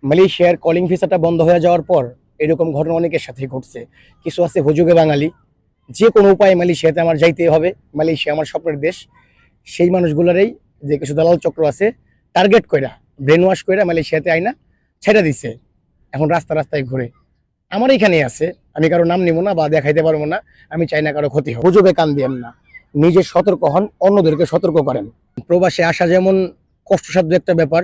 মালয়েশিয়ার কলিং ভিসাটা বন্ধ হয়ে যাওয়ার পর এরকম ঘটনা অনেকের সাথেই ঘটছে। কিছু আছে হুজুগে বাঙালি, যে কোনো উপায়ে মালয়েশিয়াতে আমার যাইতেই হবে, মালয়েশিয়া আমার স্বপ্নের দেশ। সেই মানুষগুলারই যে কিছু দালাল চক্র আছে টার্গেট কইরা ব্রেন ওয়াশ কইরা মালয়েশিয়াতে আইনা ছেড়ে দিছে। এখন রাস্তা রাস্তায় ঘুরে আমার এইখানেই আছে। আমি কারো নাম নিব না বা দেখাইতে পারবো না, আমি চাই না কারো ক্ষতি হোক। গুজবে কান দিয়েন না, নিজে সতর্ক হন, অন্যদেরকে সতর্ক করেন। প্রবাসে আসা যেমন কষ্টসাধ্য একটা ব্যাপার,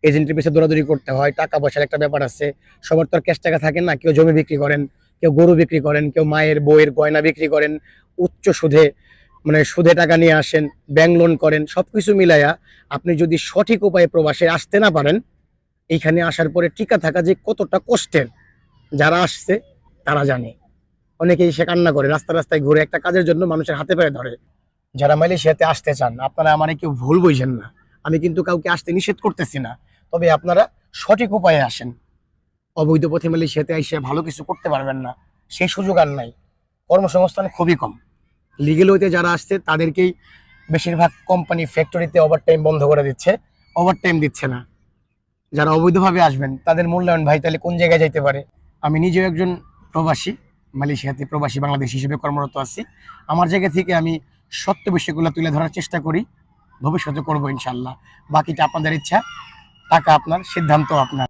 এজেন্টের পিছনে দৌড়াদৌড়ি করতে হয়, টাকা পয়সার একটা ব্যাপার আছে। সবার তো আর ক্যাশ টাকা থাকে না। কেউ জমি বিক্রি করেন, কেউ গরু বিক্রি করেন, কেউ মায়ের বইয়ের গয়না বিক্রি করেন, উচ্চ সুদে মানে সুদে টাকা নিয়ে আসেন, ব্যাংক লোন করেন। সবকিছু মিলাইয়া আপনি যদি সঠিক উপায়ে প্রবাসে আসতে না পারেন, এইখানে আসার পরে টিকা থাকা যে কতটা কষ্টের, যারা আসছে তারা জানে। অনেকেই সে কান্না করে, রাস্তা রাস্তায় ঘুরে একটা কাজের জন্য মানুষের হাতে পায়ে ধরে। যারা মালয়েশিয়াতে আসতে চান, আপনারা আমারে কেউ ভুল বুঝেন না। আমি কিন্তু কাউকে আসতে নিষেধ করতেছি না, তবে আপনারা সঠিক উপায়ে আসেন। অবৈধ পথে মালয়েশিয়াতে এসে ভালো কিছু করতে পারবেন না, সেই সুযোগ আর নাই। কর্মসংস্থান খুবই কম। লিগেল ওয়েতে যারা আসছে তাদেরকেই বেশিরভাগ কোম্পানি ফ্যাক্টরিতে ওভারটাইম বন্ধ করে দিচ্ছে, ওভারটাইম দিচ্ছে না। যারা অবৈধভাবে আসবেন তাদের মূল্যায়ন ভাই তাহলে কোন জায়গায় যাইতে পারে। আমি নিজেও একজন প্রবাসী, মালয়েশিয়াতে প্রবাসী বাংলাদেশ হিসেবে কর্মরত আছি। আমার জায়গা থেকে আমি সত্য বিষয়গুলো তুলে ধরার চেষ্টা করি, ভবিষ্যতে করবো ইনশাল্লাহ। বাকিটা আপনাদের ইচ্ছা, টাকা আপনার, সিদ্ধান্ত আপনার।